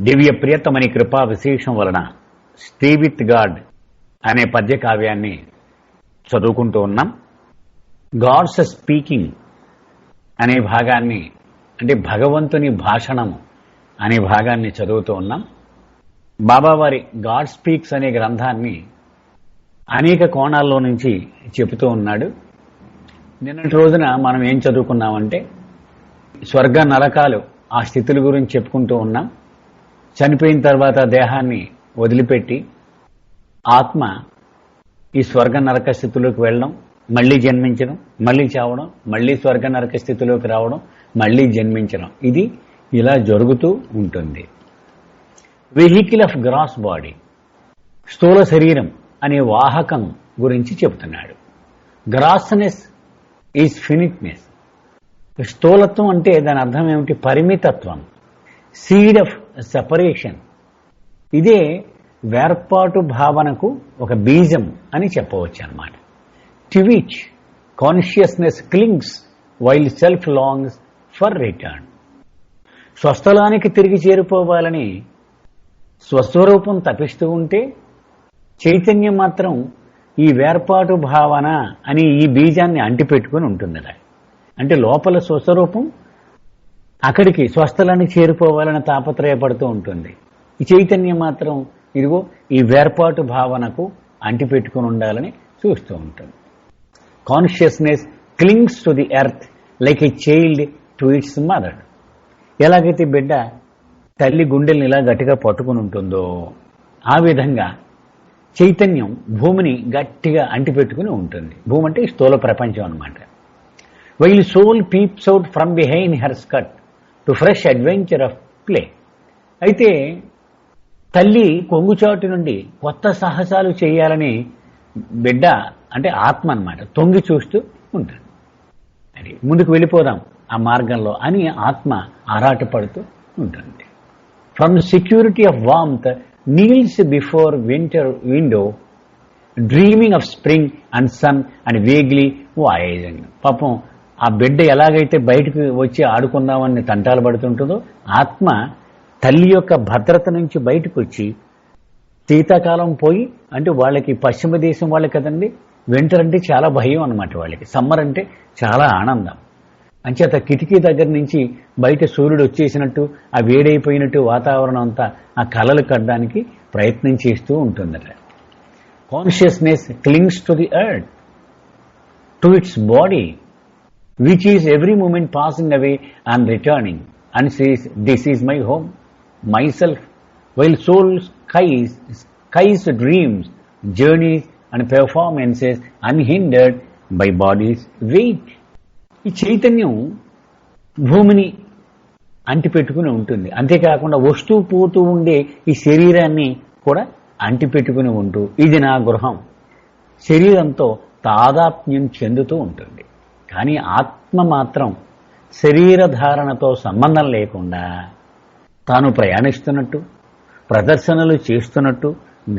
దివ్య ప్రియతమని కృపా విశేషం వలన స్టే విత్ గాడ్ అనే పద్య కావ్యాన్ని చదువుకుంటూ ఉన్నాం. గాడ్స్ స్పీకింగ్ అనే భాగాన్ని, అంటే భగవంతుని భాషణము అనే భాగాన్ని చదువుతూ ఉన్నాం. బాబావారి గాడ్ స్పీక్స్ అనే గ్రంథాన్ని అనేక కోణాల్లో నుంచి చెబుతూ ఉన్నాడు. నిన్నటి రోజున మనం ఏం చదువుకున్నామంటే స్వర్గ నరకాలు ఆ స్థితుల గురించి చెప్పుకుంటూ ఉన్నాం. చనిపోయిన తర్వాత దేహాన్ని వదిలిపెట్టి ఆత్మ ఈ స్వర్గ నరక స్థితిలోకి వెళ్ళడం, మళ్లీ జన్మించడం, మళ్లీ చావడం, మళ్లీ స్వర్గ నరక స్థితిలోకి రావడం, మళ్లీ జన్మించడం, ఇది ఇలా జరుగుతూ ఉంటుంది. వెహికల్ ఆఫ్ గ్రాస్ బాడీ, స్థూల శరీరం అనే వాహకం గురించి చెబుతున్నాడు. గ్రాస్నెస్ ఈజ్ ఫినిట్నెస్. స్థూలత్వం అంటే దాని అర్థం ఏమిటి? పరిమితత్వం. సీడ్ ఆఫ్ సెపరేషన్, ఇదే వేర్పాటు భావనకు ఒక బీజం అని చెప్పవచ్చు అన్నమాట. To which consciousness clings while self longs for return. స్వస్థలానికి తిరిగి చేరిపోవాలని స్వస్వరూపం తపిస్తూ ఉంటే చైతన్యం మాత్రం ఈ వేర్పాటు భావన అని ఈ బీజాన్ని అంటిపెట్టుకుని ఉంటుందట. అంటే లోపల స్వస్వరూపం అక్కడికి స్వస్థలానికి చేరిపోవాలని తాపత్రయపడుతూ ఉంటుంది. ఈ చైతన్యం మాత్రం ఇదిగో ఈ వేర్పాటు భావనకు అంటిపెట్టుకుని ఉండాలని చూస్తూ ఉంటుంది. Consciousness clings to the earth like a child to it's mother. ఎలాగైతే బిడ్డ తల్లి గుండెల్ని ఇలా గట్టిగా పట్టుకుని ఉంటుందో ఆ విధంగా చైతన్యం భూమిని గట్టిగా అంటిపెట్టుకుని ఉంటుంది. భూమి అంటే స్థూల ప్రపంచం అన్నమాట. While soul peeps out from behind her skirt to fresh adventure of play. అయితే తల్లి కొంగుచాటు నుండి కొత్త సాహసాలు చేయాలని బిడ్డ అంటే ఆత్మ అన్నమాట తొంగి చూస్తూ ఉంటుంది. అది ముందుకు వెళ్ళిపోదాం ఆ మార్గంలో అని ఆత్మ ఆరాటపడుతూ ఉంటుంది. From security of warmth kneels before winter window dreaming of spring and sun and vaguely voyaging. పాపం ఆ బిడ్డ ఎలాగైతే బయటకు వచ్చి ఆడుకుందామని తంటాలు పడుతుంటుందో ఆత్మ తల్లి యొక్క భద్రత నుంచి బయటకు వచ్చి శీతాకాలం పోయి, అంటే వాళ్ళకి పశ్చిమ దేశం వాళ్ళకి కదండి వింటర్ అంటే చాలా భయం అన్నమాట వాళ్ళకి. సమ్మర్ అంటే చాలా ఆనందం. అంచేత కిటికీ దగ్గర నుంచి బయట సూర్యుడు వచ్చేసినట్టు ఆ వేడైపోయినట్టు వాతావరణం అంతా ఆ కలలు కట్టడానికి ప్రయత్నం చేస్తూ ఉంటుందట. Consciousness clings to the earth to it's body which is every moment passing away and returning, and says, this is my home, myself, while soul skies dreams, journeys and performances unhindered by body's weight. ఈ చైతన్యం భూమిని అంటిపెట్టుకుని ఉంటుంది. అంతేకాకుండా వస్తూ పోతూ ఉండే ఈ శరీరాన్ని కూడా అంటిపెట్టుకుని ఉంటూ ఇది నా గృహం, శరీరంతో తాదాత్మ్యం చెందుతూ ఉంటుంది. కానీ ఆత్మ మాత్రం శరీరధారణతో సంబంధం లేకుండా తాను ప్రయాణిస్తున్నట్టు, ప్రదర్శనలు చేస్తున్నట్టు,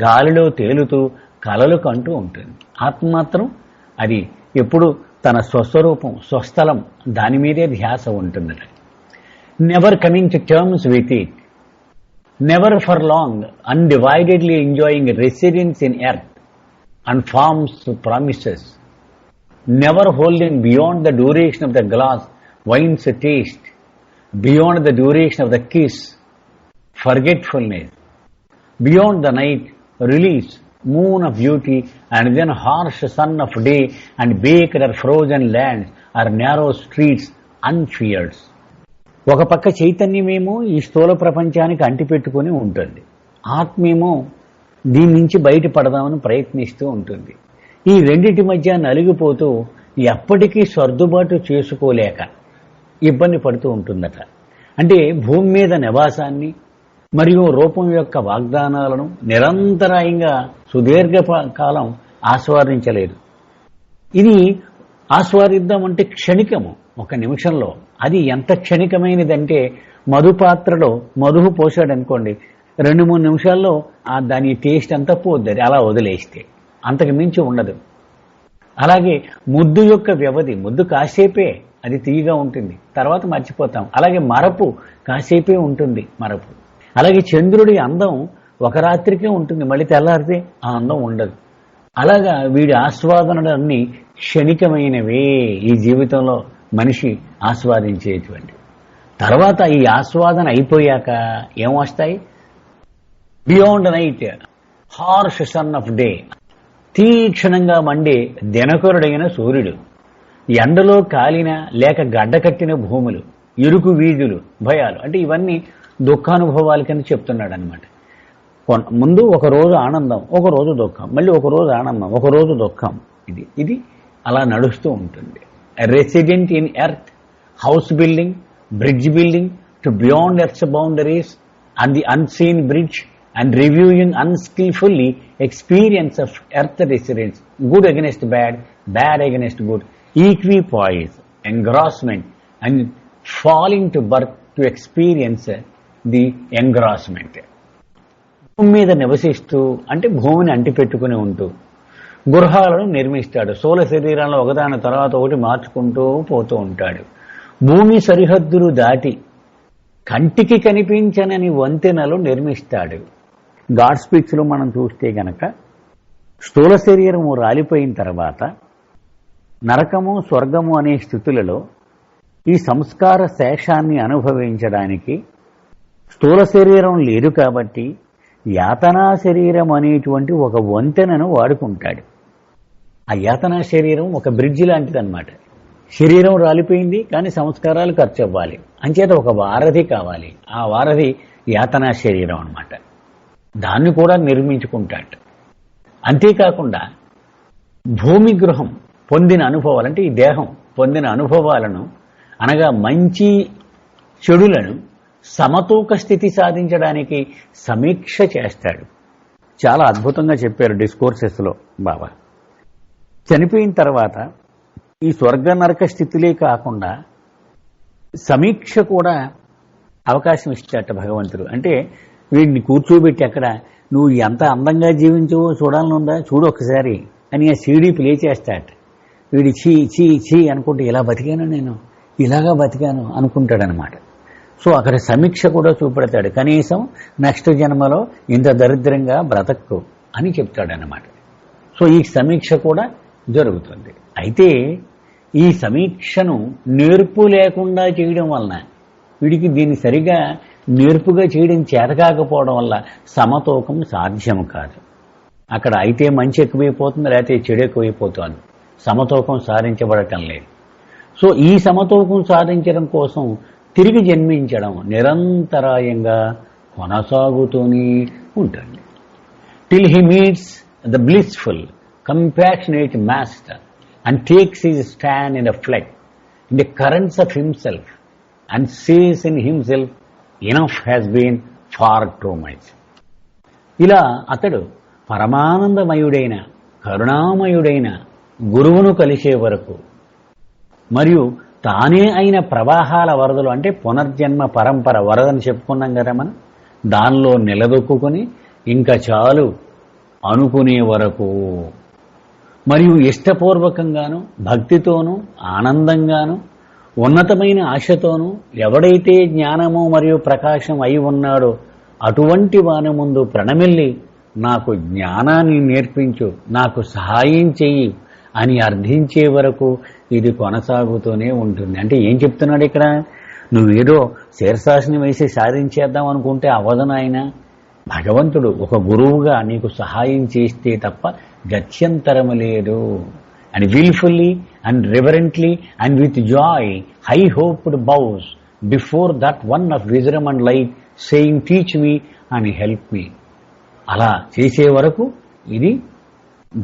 గాలిలో తేలుతూ కలలు కంటూ ఉంటుంది. ఆత్మ మాత్రం అది ఎప్పుడు తన స్వస్వరూపం, స్వస్థలం దాని మీదే ధ్యాస ఉంటుందట. Never coming to terms with it, never for long undividedly enjoying residence in earth and forms promises, never holding beyond the duration of the glass wine's taste, beyond the duration of the kiss forgetfulness, beyond the night release moon of beauty, and then harsh sun of day, and baked or frozen lands or narrow streets unfeared. ఒక పక్క చైతన్యమేమో ఈ స్థూల ప్రపంచానికి అంటిపెట్టుకుని ఉంటుంది, ఆత్మేమో దీని నుంచి బయటపడదామని ప్రయత్నిస్తూ ఉంటుంది. ఈ రెండింటి మధ్య నలిగిపోతూ ఎప్పటికీ సర్దుబాటు చేసుకోలేక ఇబ్బంది పడుతూ ఉంటుందట. అంటే భూమి మీద నివాసాన్ని మరియు రూపం యొక్క వాగ్దానాలను నిరంతరాయంగా సుదీర్ఘ కాలం ఆస్వాదించలేదు. ఇది ఆస్వాదిద్దామంటే క్షణికము, ఒక నిమిషంలో. అది ఎంత క్షణికమైనదంటే మధుపాత్రలో మధువు పోసాడనుకోండి, 2-3 నిమిషాల్లో దాని టేస్ట్ అంతా పోద్ది అలా వదిలేస్తే, అంతకు మించి ఉండదు. అలాగే ముద్దు యొక్క వ్యవధి, ముద్దు కాసేపే, అది తీయగా ఉంటుంది, తర్వాత మర్చిపోతాం. అలాగే మరపు కాసేపే ఉంటుంది మరపు. అలాగే చంద్రుడి అందం ఒక రాత్రికే ఉంటుంది, మళ్ళీ తెల్లారితే ఆ అందం ఉండదు. అలాగా వీడి ఆస్వాదనలన్నీ క్షణికమైనవే ఈ జీవితంలో మనిషి ఆస్వాదించేటువంటి. తర్వాత ఈ ఆస్వాదన అయిపోయాక ఏమొస్తాయి? Beyond night harsh son of day, తీక్షణంగా మండే దినకరుడైన సూర్యుడు, ఎండలో కాలిన లేక గడ్డకట్టిన భూములు, ఇరుకు వీధులు, భయాలు, అంటే ఇవన్నీ దుఃఖానుభవాల కింద చెప్తున్నాడు అనమాట. ముందు ఒక రోజు ఆనందం, ఒక రోజు దుఃఖం, మళ్ళీ ఒక రోజు ఆనందం, ఒక రోజు దుఃఖం. ఇది అలా నడుస్తూ ఉంటుంది. Resident in earth, house building, bridge building to beyond earth's boundaries and the unseen bridge and reviewing unskillfully experience of earth residents, good against bad, bad against good, equipoise, engrossment, and falling to birth to experience the engrossment. భూమి మీద నివసిస్తూ అంటే భూమిని అంటిపెట్టుకుని ఉంటూ గృహాలను నిర్మిస్తాడు. స్థూల శరీరంలో ఒకదాని తర్వాత ఒకటి మార్చుకుంటూ పోతూ ఉంటాడు. భూమి సరిహద్దులు దాటి కంటికి కనిపించనని వంతెనలు నిర్మిస్తాడు. గాడ్ స్పీచ్లో మనం చూస్తే గనక స్థూల శరీరము రాలిపోయిన తర్వాత నరకము స్వర్గము అనే స్థితులలో ఈ సంస్కార శేషాన్ని అనుభవించడానికి స్థూల శరీరం లేదు కాబట్టి యాతనా శరీరం అనేటువంటి ఒక వంతెనను వాడుకుంటాడు. ఆ యాతనా శరీరం ఒక బ్రిడ్జి లాంటిదన్నమాట. శరీరం రాలిపోయింది కానీ సంస్కారాలు ఖర్చు అవ్వాలి, అంచేత ఒక వారధి కావాలి. ఆ వారధి యాతనా శరీరం అన్నమాట. దాన్ని కూడా నిర్మించుకుంటాడు. అంతేకాకుండా భూమి గృహం పొందిన అనుభవాలు, అంటే ఈ దేహం పొందిన అనుభవాలను అనగా మంచి చెడులను సమతూక స్థితి సాధించడానికి సమీక్ష చేస్తాడు. చాలా అద్భుతంగా చెప్పారు డిస్కోర్సెస్లో బాబా. చనిపోయిన తర్వాత ఈ స్వర్గ నరక స్థితిలే కాకుండా సమీక్ష కూడా అవకాశం ఇచ్చాట భగవంతుడు. అంటే వీడిని కూర్చోబెట్టి అక్కడ నువ్వు ఎంత అందంగా జీవించవో చూడాలనుందా, చూడు ఒకసారి అని ఆ సీడీ ప్లే చేస్తాట. వీడి చీ చీ చీ అనుకుంటే ఇలా బతికాను, నేను ఇలాగా బతికాను అనుకుంటాడనమాట. సో అక్కడ సమీక్ష కూడా చూపెడతాడు. కనీసం నెక్స్ట్ జన్మలో ఇంత దరిద్రంగా బ్రతక్కు అని చెప్తాడనమాట. సో ఈ సమీక్ష కూడా జరుగుతుంది. అయితే ఈ సమీక్షను నేర్పు లేకుండా చేయడం వలన వీడికి దీన్ని సరిగా నేర్పుగా చేయడం చేతకాకపోవడం వల్ల సమతూకం సాధ్యం కాదు. అక్కడ అయితే మంచి ఎక్కువైపోతుంది, లేకపోతే చెడు ఎక్కువైపోతుంది. సమతూకం సాధించబడటం లేదు. సో ఈ సమతూకం సాధించడం కోసం తిరిగి జన్మించడం నిరంతరాయంగా కొనసాగుతూనే ఉంటుంది. Till he meets the blissful compassionate master and takes his stand in the flood in the currents of himself and says in himself enough has been far too much. ఇలా అతడు పరమానందమయుడైన కరుణామయుడైన గురువును కలిసే వరకు మరియు తానే అయిన ప్రవాహాల వరదలు, అంటే పునర్జన్మ పరంపర వరదని చెప్పుకున్నాం కదా మనం, దానిలో నిలదొక్కుని ఇంకా చాలు అనుకునే వరకు మరియు ఇష్టపూర్వకంగాను భక్తితోనూ ఆనందంగాను ఉన్నతమైన ఆశతోనూ ఎవడైతే జ్ఞానము మరియు ప్రకాశం అయి ఉన్నాడో అటువంటి వాని ముందు ప్రణమిల్లి నాకు జ్ఞానాన్ని నేర్పించు, నాకు సహాయం చెయ్యి అని అర్థించే వరకు ఇది కొనసాగుతూనే ఉంటుంది. అంటే ఏం చెప్తున్నాడు ఇక్కడ? నువ్వేదో శీర్షాసనం వేసి సాధించేద్దాం అనుకుంటే అవ్వదు ఆయన. భగవంతుడు ఒక గురువుగా నీకు సహాయం చేస్తే తప్ప గత్యంతరము లేదు. And willfully and reverently and with joy, high-hoped bows before that one of wisdom and light, saying, teach me and help me. అలా చేసే వరకు ఇది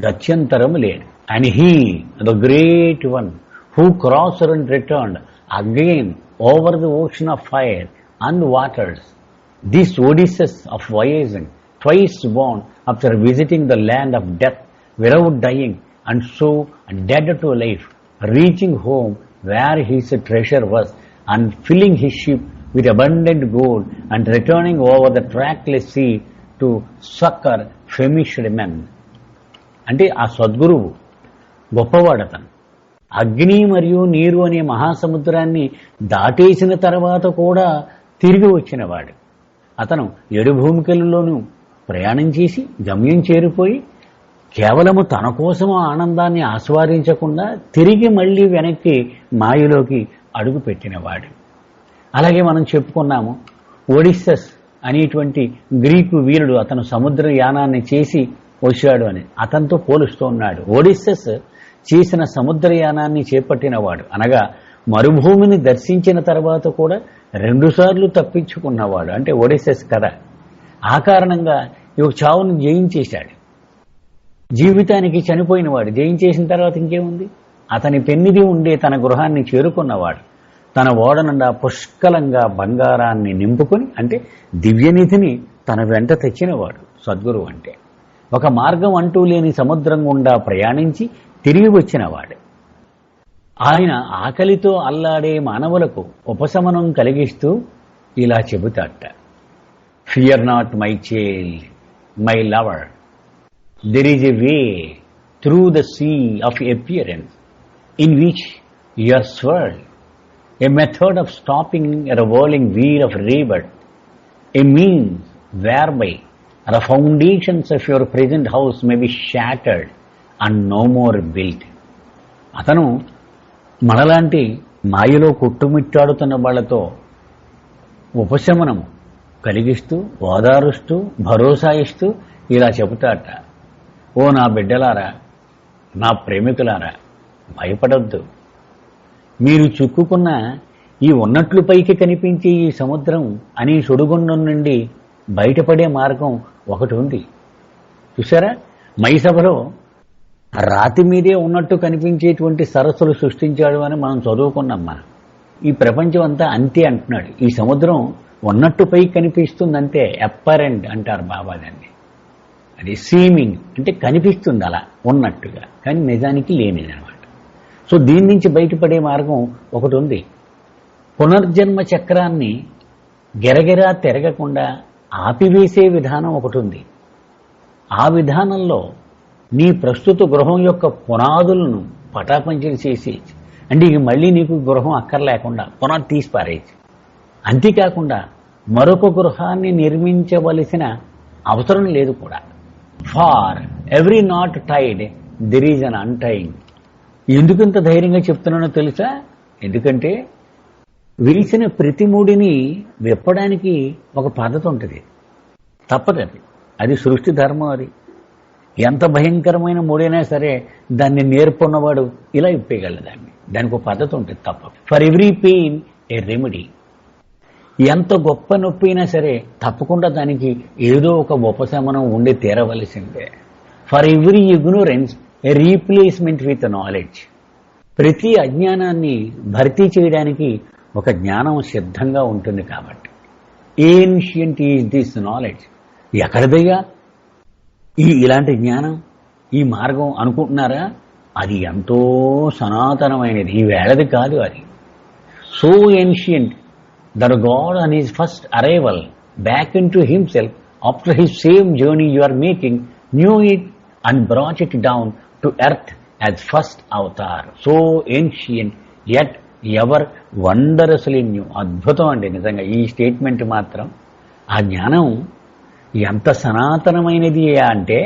గత్యంతరము లేదు. And he, the great one, who crossed and returned again over the ocean of fire and waters, this Odysseus of voyaging, twice born after visiting the land of death without dying, and so dead to life, reaching home where his treasure was, and filling his ship with abundant gold, and returning over the trackless sea to succor famished men. అంటే ఆ సద్గురువు గొప్పవాడతను. అగ్ని మరియు నీరు అనే మహాసముద్రాన్ని దాటేసిన తర్వాత కూడా తిరిగి వచ్చినవాడు. అతను 7 భూమికలలోనూ ప్రయాణం చేసి గమ్యం చేరిపోయి కేవలము తన కోసం ఆనందాన్ని ఆస్వాదించకుండా తిరిగి మళ్ళీ వెనక్కి మాయలోకి అడుగు పెట్టినవాడు. అలాగే మనం చెప్పుకున్నాము ఒడిస్సస్ అనేటువంటి గ్రీకు వీరుడు, అతను సముద్రయానాన్ని చేసి వచ్చాడు అని అతనితో పోలుస్తూ ఉన్నాడు. ఒడిస్సస్ చేసిన సముద్రయానాన్ని చేపట్టినవాడు, అనగా మరుభూమిని దర్శించిన తర్వాత కూడా 2 సార్లు తప్పించుకున్నవాడు, అంటే ఒడిస్సస్ కథ. ఆ కారణంగా ఈ చావును జయించేశాడు. జీవితానికి చనిపోయినవాడు జయించేసిన తర్వాత ఇంకేముంది, అతని పెన్నిది ఉండే తన గృహాన్ని చేరుకున్నవాడు తన ఓడ నుండా పుష్కలంగా బంగారాన్ని నింపుకొని, అంటే దివ్యనిధిని తన వెంట తెచ్చినవాడు సద్గురువు. అంటే ఒక మార్గం అంటూ లేని సముద్రం గుండా ప్రయాణించి తిరిగి వచ్చినవాడు. ఆయన ఆకలితో అల్లాడే మానవులకు ఉపశమనం కలిగిస్తూ ఇలా చెబుతాట, fear not my child, my lover, there is a way through the sea of appearance in which you are swirled, a method of stopping a revolving wheel of rebirth, a means whereby the foundations of your present house may be shattered and no more built. అతను మనలాంటి మాయలో కొట్టుమిట్టాడుతున్న వాళ్లతో ఉపశమనం కలిగిస్తూ ఓదారుస్తూ భరోసా ఇస్తూ ఇలా చెబుతాట, ఓ నా బిడ్డలారా, నా ప్రేమికులారా, భయపడొద్దు. మీరు చిక్కుకున్న ఈ ఉన్నట్లు పైకి కనిపించే ఈ సముద్రం అనే సుడిగుండం నుండి బయటపడే మార్గం ఒకటి ఉంది. చూసారా, మైసభలో రాతి మీదే ఉన్నట్టు కనిపించేటువంటి సరస్సులు సృష్టించాడు అని మనం చదువుకున్నాం. మనం ఈ ప్రపంచం అంతా అంతే అంటున్నాడు. ఈ సముద్రం ఉన్నట్టు పైకి కనిపిస్తుందంటే అప్పరెంట్ అంటారు బాబా దాన్ని. అది సీమింగ్ అంటే కనిపిస్తుంది అలా ఉన్నట్టుగా, కానీ నిజానికి లేనిదనమాట. సో దీని నుంచి బయటపడే మార్గం ఒకటి ఉంది. పునర్జన్మ చక్రాన్ని గెరగెరా తిరగకుండా ఆపివేసే విధానం ఒకటి ఉంది. ఆ విధానంలో నీ ప్రస్తుత గృహం యొక్క పునాదులను పటాపంచలు చేసి, అంటే ఇక మళ్ళీ నీకు గృహం అక్కర్లేకుండా పునాది తీసి పారేసి, అంతేకాకుండా మరొక గృహాన్ని నిర్మించవలసిన అవసరం లేదు కూడా. For every knot tied there is an untying. ఎందుకంత ధైర్యంగా చెప్తున్నానో తెలుసా? ఎందుకంటే విరిసిన ప్రతి ముడిని విప్పడానికి ఒక పద్ధతి ఉంటుంది, తప్పదు. అది సృష్టి ధర్మం. అది ఎంత భయంకరమైన ముడైనా సరే దాన్ని నేర్పున్నవాడు ఇలా ఇప్పేయగలడు. దానికి ఒక పద్ధతి ఉంటుంది, తప్ప. For every pain A remedy. ఎంత గొప్ప నొప్పి అయినా సరే తప్పకుండా దానికి ఏదో ఒక ఉపశమనం ఉండి తీరవలసిందే. For every ignorance a replacement with knowledge. ప్రతి అజ్ఞానాన్ని భర్తీ చేయడానికి ఒక జ్ఞానం సిద్ధంగా ఉంటుంది. కాబట్టి ఏన్షియంట్ ఈజ్ దిస్ నాలెడ్జ్. ఎక్కడిదయ్యా ఇలాంటి జ్ఞానం, ఈ మార్గం అనుకుంటున్నారా? అది ఎంతో సనాతనమైనది, ఈ వేళది కాదు. అది so ancient that God on his first arrival back into himself after his same journey you are making knew it and brought it down to earth as first avatar. So ancient yet ever wondrously new. అద్భుతం అండి నిజంగా ఈ statement మాత్రం. ఆ జ్ఞానం ఎంత సనాతనమైనది అంటే,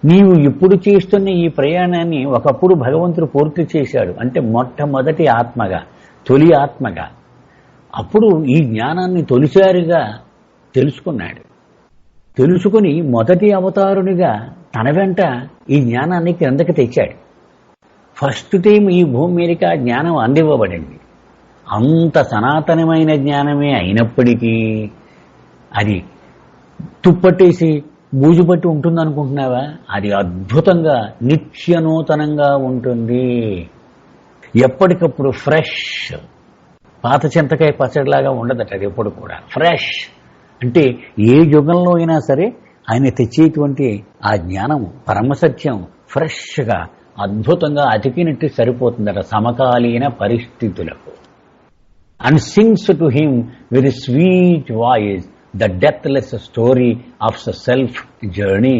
నీవు ఇప్పుడు చేస్తున్న ఈ ప్రయాణాన్ని ఒకప్పుడు భగవంతుడు పూర్తి చేశాడు. అంటే మొట్టమొదటి ఆత్మగా, తొలి ఆత్మగా. అప్పుడు ఈ జ్ఞానాన్ని తొలిసారిగా తెలుసుకున్నాడు. తెలుసుకుని మొదటి అవతారునిగా తన వెంట ఈ జ్ఞానాన్ని క్రిందకి తెచ్చాడు. ఫస్ట్ టైం ఈ భూమి మీదకి ఆ జ్ఞానం అందివ్వబడింది. అంత సనాతనమైన జ్ఞానమే అయినప్పటికీ అది తుప్పట్టేసి బూజుపట్టి ఉంటుంది అనుకుంటున్నావా? అది అద్భుతంగా నిత్యనూతనంగా ఉంటుంది. ఎప్పటికప్పుడు ఫ్రెష్. పాత చింతకాయ పచ్చడిలాగా ఉండదట అది ఎప్పుడు కూడా. ఫ్రెష్ అంటే ఏ యుగంలో అయినా సరే ఆయన తెచ్చేటువంటి ఆ జ్ఞానం పరమసత్యం ఫ్రెష్గా అద్భుతంగా అతికినట్టు సరిపోతుందట సమకాలీన పరిస్థితులకు. And sings to him with sweet voice the deathless story of the self journey.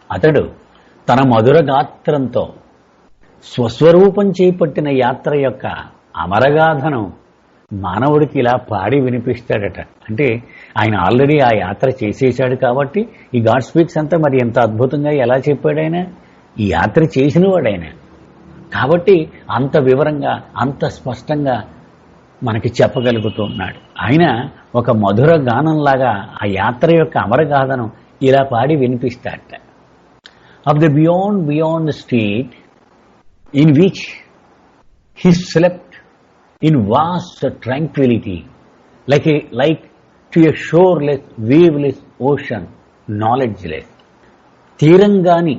అతడు తన మధుర గాత్రంతో స్వస్వరూపం చేపట్టిన యాత్ర యొక్క అమరగాథను మానవుడికి ఇలా పాడి వినిపిస్తాడట. అంటే ఆయన ఆల్రెడీ ఆ యాత్ర చేసేశాడు కాబట్టి ఈ గాడ్ స్పీక్స్ అంతా మరి ఎంత అద్భుతంగా ఎలా చెప్పాడు ఆయన. ఈ యాత్ర చేసినవాడు ఆయన కాబట్టి అంత వివరంగా అంత స్పష్టంగా మనకి చెప్పగలుగుతున్నాడు. ఆయన ఒక మధుర గానంలాగా ఆ యాత్ర యొక్క అమరగాథను ఇలా పాడి వినిపిస్తాడట. Of the beyond state in which he slept in vast tranquility, like to a shoreless, waveless ocean, knowledgeless. తీరం గాని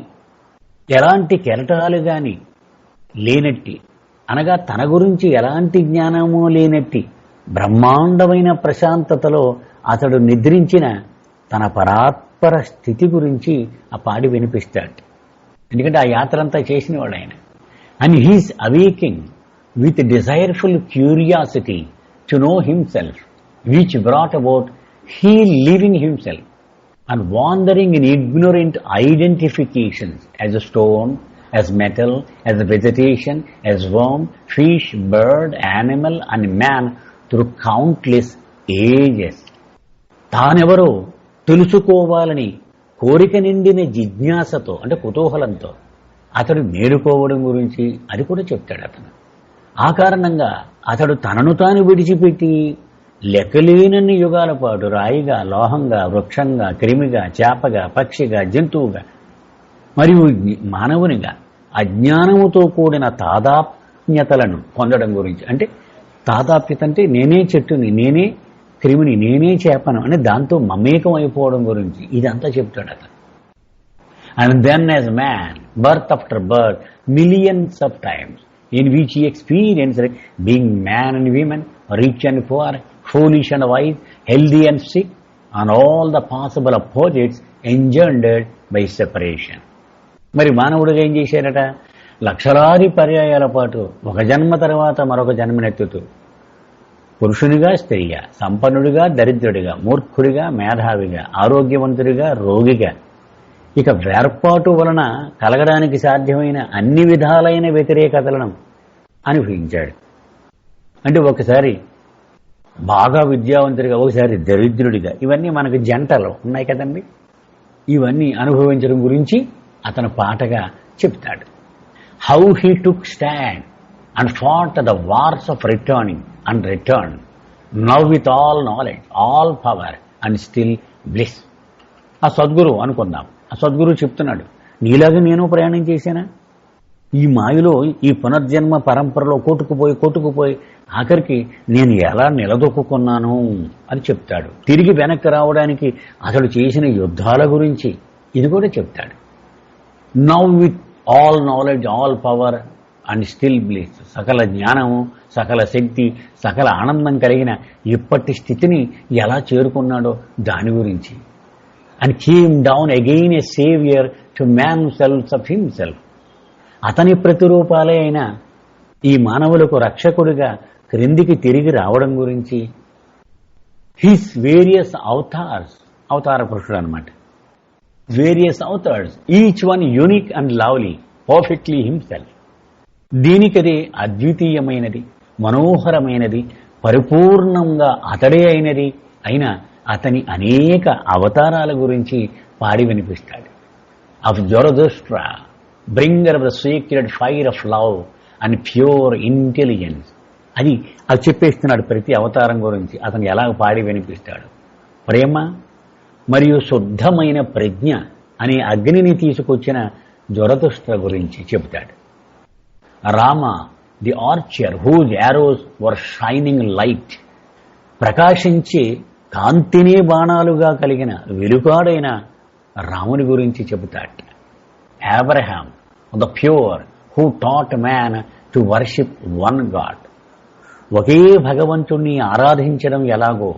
ఎలాంటి కెరటాలు గాని లేనట్టి, అనగా తన గురించి ఎలాంటి జ్ఞానమూ లేనట్టి బ్రహ్మాండమైన ప్రశాంతతలో అతడు నిద్రించిన తన పరాత్పర స్థితి గురించి ఆ పాడి వినిపిస్తాడు. ఎందుకంటే ఆ యాత్ర అంతా చేసినవాడు ఆయన. And he's awaking with desireful curiosity to know himself, which brought about he leaving himself and wandering in ignorant identifications as a stone, as metal, as vegetation, as worm, fish, bird, animal and man through countless ages. తానెవరో తెలుసుకోవాలని కోరిక నిండిన జిజ్ఞాసతో అంటే కుతూహలంతో అతడు మేలుకోవడం గురించి అది కూడా చెప్తాడు అతను. ఆ కారణంగా అతడు తనను తాను విడిచిపెట్టి లెక్కలేనన్ని యుగాల పాటు రాయిగా, లోహంగా, వృక్షంగా, క్రిమిగా, చేపగా, పక్షిగా, జంతువుగా మరియు మానవునిగా అజ్ఞానముతో కూడిన తాదాత్మ్యతలను పొందడం గురించి. అంటే తాదాత్మ్యత అంటే నేనే చెట్టుని, నేనే క్రిమిని, నేనే చేపను అని దాంతో మమేకం అయిపోవడం గురించి ఇదంతా చెప్తాడు అతను. And then as man birth after birth millions of times in which he experienced being man and woman, rich and poor, foolish and wise, healthy and sick, and all the possible opposites engendered by separation. మరి మానవుడిగా ఏం చేశారట? లక్షలాది పర్యాయాల పాటు ఒక జన్మ తర్వాత మరొక జన్మనెత్తుతూ పురుషునిగా, స్త్రీగా, సంపన్నుడిగా, దరిద్రుడిగా, మూర్ఖుడిగా, మేధావిగా, ఆరోగ్యవంతుడిగా, రోగిగా, ఇక వేర్పాటు వలన కలగడానికి సాధ్యమైన అన్ని విధాలైన వ్యతిరేకతలను అనుభవించాడు. అంటే ఒకసారి బాగా విద్యావంతుడిగా, ఒకసారి దరిద్రుడిగా, ఇవన్నీ మనకు జంటలు ఉన్నాయి కదండి. ఇవన్నీ అనుభవించడం గురించి అతను పాటగా చెప్తాడు. How he took stand and fought the wars of returning and return now with all knowledge, all power and still bliss. ఆ సద్గురు అనుకుందాం. ఆ సద్గురు చెప్తున్నాడు, నీలాగా నేను ప్రయాణం చేశానా? ఈ మాయలో, ఈ పునర్జన్మ పరంపరలో కొట్టుకుపోయి ఆఖరికి నేను ఎలా నిలదొక్కున్నాను అని చెప్తాడు. తిరిగి వెనక్కి రావడానికి అతడు చేసిన యుద్ధాల గురించి ఇది కూడా చెప్తాడు. Now with all knowledge, all power and still bliss. సకల జ్ఞానము, సకల శక్తి, సకల ఆనందం కలిగిన ఇప్పటి స్థితిని ఎలా చేరుకున్నాడో దాని గురించి. And came down again a savior to man's self of himself. అతని ప్రతిరూపాలే అయిన ఈ మానవులకు రక్షకుడిగా క్రిందికి తిరిగి రావడం గురించి. హిస్ వేరియస్ అవతార్స్, అవతార పురుషుడు అనమాట. Various avatars, each one unique and lovely, perfectly himself. దీనికదే అద్వితీయమైనది, మనోహరమైనది, పరిపూర్ణంగా అతడే అయినది అయిన అతని అనేక అవతారాల గురించి పాడి వినిపిస్తాడు. Of Zarathustra, bringer of the secret fire of love and pure intelligence. అది చెప్పేస్తున్నాడు ప్రతి అవతారం గురించి అతను ఎలా పాడి వినిపిస్తాడు. ప్రేమ మరియు శుద్ధమైన ప్రజ్ఞ అనే అగ్నిని తీసుకొచ్చిన జరదుష్ట్ర గురించి చెబుతాడు. Rama, the archer whose arrows were shining light, ప్రకాశించే కాంతినే బాణాలుగా కలిగిన వెలుకాడైన రాముని గురించి చెబుతాడు. Abraham, the pure who taught man to worship one god, ఒకే భగవంతుణ్ణి ఆరాధించడం ఎలాగో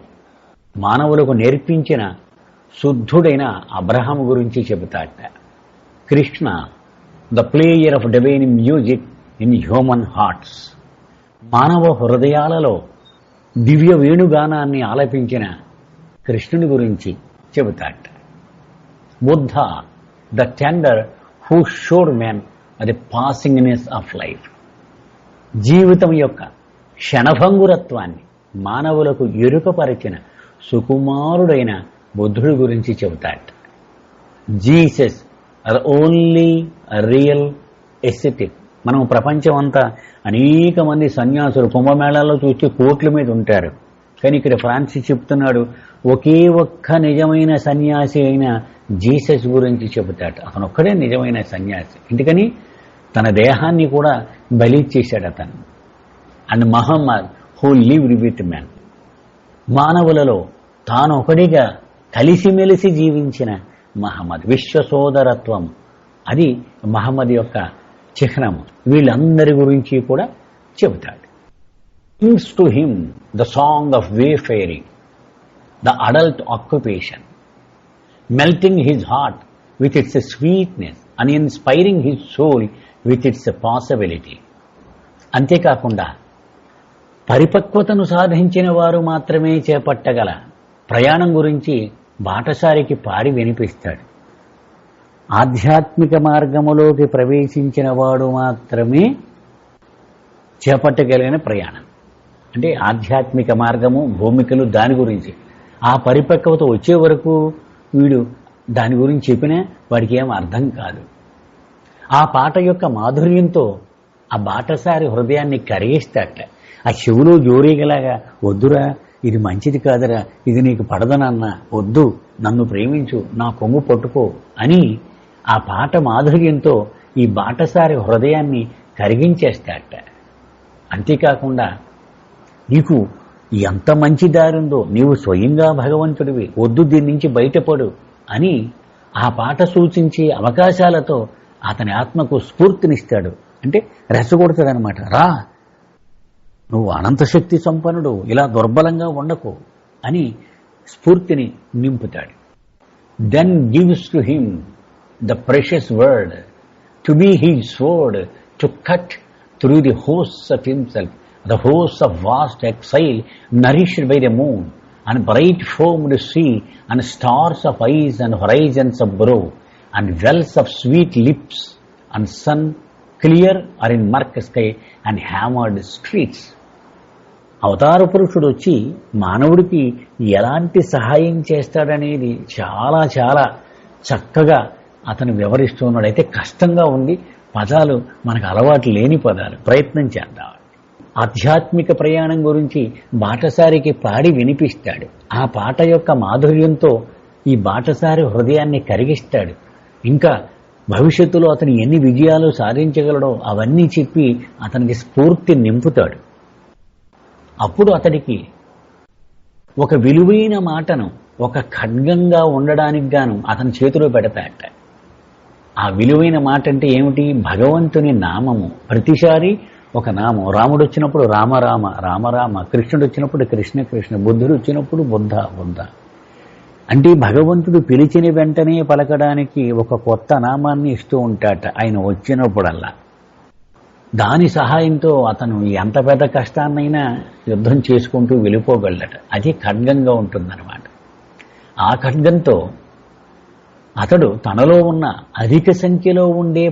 మానవులకు నేర్పించిన శుద్ధుడైన అబ్రహాం గురించి చెబుతాట. Krishna, the player of divine music in human hearts, మానవ హృదయాలలో దివ్య వేణుగానాన్ని ఆలపించిన కృష్ణుని గురించి చెబుతాట. Buddha, the tender who showed men the passingness of life, జీవితం యొక్క క్షణభంగురత్వాన్ని మానవులకు ఎరుకపరిచిన సుకుమారుడైన బుద్ధుడి గురించి చెబుతాడు. Jesus are only real aesthetic. మనం ప్రపంచం అంతా అనేక మంది సన్యాసులు కుంభమేళాల్లో చూస్తే కోట్ల మీద ఉంటారు. కానీ ఇక్కడ ఫ్రాన్సిస్ చెప్తున్నాడు, ఒకే ఒక్క నిజమైన సన్యాసి అయిన జీసస్ గురించి చెబుతాడు. అతను ఒక్కడే నిజమైన సన్యాసి. ఎందుకని తన దేహాన్ని కూడా బలిచ్చేశాడు అతను. And Muhammad who lived with man, మానవులలో తాను ఒకడిగా కలిసిమెలిసి జీవించిన మహమ్మద్. విశ్వ సోదరత్వం అది మహమ్మద్ యొక్క చిహ్నము. వీళ్ళందరి గురించి కూడా చెబుతాడు. Sings to him the song of wayfaring, the adult occupation, melting his heart with its sweetness and inspiring his soul with its possibility. అంతేకాకుండా పరిపక్వతను సాధించిన వారు మాత్రమే చేపట్టగల ప్రయాణం గురించి బాటసారికి పాడి వినిపిస్తాడు. ఆధ్యాత్మిక మార్గములోకి ప్రవేశించిన వాడు మాత్రమే చేపట్టగలిగిన ప్రయాణం. అంటే ఆధ్యాత్మిక మార్గము, భూమికలు, దాని గురించి ఆ పరిపక్వత వచ్చే వరకు వీడు దాని గురించి చెప్పినా వాడికి ఏం అర్థం కాదు. ఆ పాట యొక్క మాధుర్యంతో ఆ బాటసారి హృదయాన్ని కరిగిస్తాట. ఆ చెవులో జోరీగలాగా, వద్దురా, ఇది మంచిది కాదురా, ఇది నీకు పడదనన్న, వద్దు, నన్ను ప్రేమించు, నా కొంగు పట్టుకో అని ఆ పాట మాధుర్యంతో ఈ బాటసారి హృదయాన్ని కరిగించేస్తాట. అంతేకాకుండా నీకు ఎంత మంచి దారుందో, నీవు స్వయంగా భగవంతుడివి, వద్దు, దీని నుంచి బయటపడు అని ఆ పాట సూచించే అవకాశాలతో అతని ఆత్మకు స్ఫూర్తినిస్తాడు. అంటే రెచ్చగొడతాడనమాట. రా, నువ్వు అనంతశక్తి సంపన్నుడు, ఇలా దుర్బలంగా ఉండకు అని స్ఫూర్తిని నింపుతాడు. Then gives to him the precious word to be his sword to cut through the hosts of himself, the hosts of vast exile nourished by the moon and bright foamed sea and stars of eyes and horizons of brow and wells of sweet lips and sun clear or in murk sky and hammered streets. అవతార పురుషుడు వచ్చి మానవుడికి ఎలాంటి సహాయం చేస్తాడనేది చాలా చాలా చక్కగా అతను వివరిస్తున్నాడు. అయితే కష్టంగా ఉంది, పదాలు మనకు అలవాటు లేని పదాలు, ప్రయత్నం చేద్దాం. ఆధ్యాత్మిక ప్రయాణం గురించి బాటసారికి పాడి వినిపిస్తాడు. ఆ పాట యొక్క మాధుర్యంతో ఈ బాటసారి హృదయాన్ని కరిగిస్తాడు. ఇంకా భవిష్యత్తులో అతను ఎన్ని విజయాలు సాధించగలడో అవన్నీ చెప్పి అతనికి స్ఫూర్తి నింపుతాడు. అప్పుడు అతడికి ఒక విలువైన మాటను ఒక ఖడ్గంగా ఉండడానికి గాను అతని చేతిలో పెడతాడట. ఆ విలువైన మాట అంటే ఏమిటి? భగవంతుని నామము. ప్రతిసారి ఒక నామం. రాముడు వచ్చినప్పుడు రామ రామ రామ రామ, కృష్ణుడు వచ్చినప్పుడు కృష్ణ కృష్ణ, బుద్ధుడు వచ్చినప్పుడు బుద్ధ బుద్ధ. అంటే భగవంతుడు పిలిచిన వెంటనే పలకడానికి ఒక కొత్త నామాన్ని ఇస్తూ ఉంటాట ఆయన వచ్చినప్పుడల్లా. దాని సహాయంతో అతను ఎంత పెద్ద కష్టాన్నైనా యుద్ధం చేసుకుంటూ వెళ్ళిపోగలట. అది ఖడ్గంగా ఉంటుందన్నమాట. ఆ ఖడ్గంతో అతడు తనలో ఉన్న అధిక సంఖ్యలో ఉండే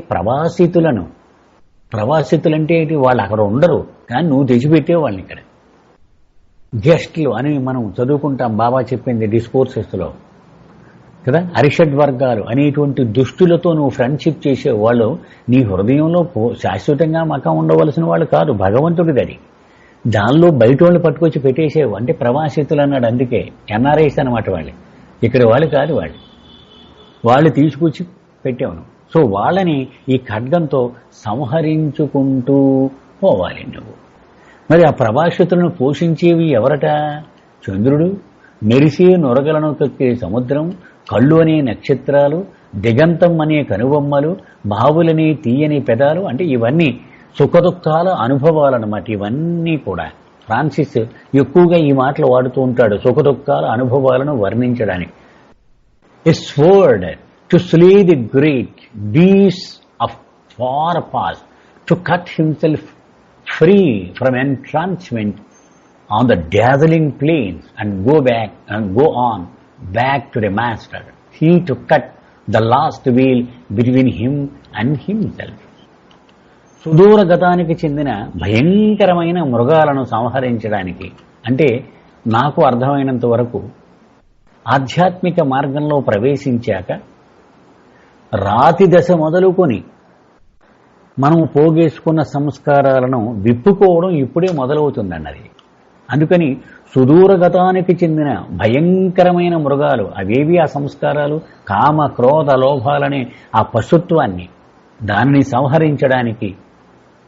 ప్రవాసితులంటే వాళ్ళు అక్కడ ఉండరు, కానీ నువ్వు తెచ్చిపెట్టే వాళ్ళని ఇక్కడ గెస్ట్లు అని మనం చదువుకుంటాం. బాబా చెప్పింది డిస్కోర్సెస్లో కదా. అరిషడ్ వర్గాలు అనేటువంటి దుష్టులతో నువ్వు ఫ్రెండ్షిప్ చేసే వాళ్ళు నీ హృదయంలో శాశ్వతంగా మకం ఉండవలసిన వాళ్ళు కాదు, భగవంతుడిది అది. దానిలో బయట వాళ్ళు పట్టుకొచ్చి పెట్టేసేవు. అంటే ప్రవాసితులు అన్నాడు. అందుకే ఎన్ఆర్ఐస్ అనమాట వాళ్ళు, ఇక్కడ వాళ్ళు కాదు, వాళ్ళు తీసుకొచ్చి పెట్టావు. సో వాళ్ళని ఈ ఖడ్గంతో సంహరించుకుంటూ పోవాలి నువ్వు. మరి ఆ ప్రభాషితులను పోషించేవి ఎవరట? చంద్రుడు, మెరిసే నొరగలను కక్కే సముద్రం, కళ్ళు అనే నక్షత్రాలు, దిగంతం అనే కనుబొమ్మలు, బావులనే తీయని పెదాలు. అంటే ఇవన్నీ సుఖదుఖాల అనుభవాలన్నమాట. ఇవన్నీ కూడా ఫ్రాన్సిస్ ఎక్కువగా ఈ మాటలు వాడుతూ ఉంటాడు సుఖదుఖాల అనుభవాలను వర్ణించడానికి. ఎ sword to slay the great beasts of far past, to cut himself free from entrancement on the dazzling plains and go on back to the master. He to cut the last veil between him and himself. సుదూర గతానికి చెందిన భయంకరమైన మృగాలను సంహరించడానికి అంటే నాకు అర్థమైనంత వరకు ఆధ్యాత్మిక మార్గంలో ప్రవేశించాక రాతి దశ మొదలుకొని మనం పోగేసుకున్న సంస్కారాలను విప్పుకోవడం ఇప్పుడే మొదలవుతుందన్నది. అందుకని సుదూరగతానికి చెందిన భయంకరమైన మృగాలు అవేవి ఆ సంస్కారాలు, కామ క్రోధ లోభాలనే ఆ పశుత్వాన్ని దానిని సంహరించడానికి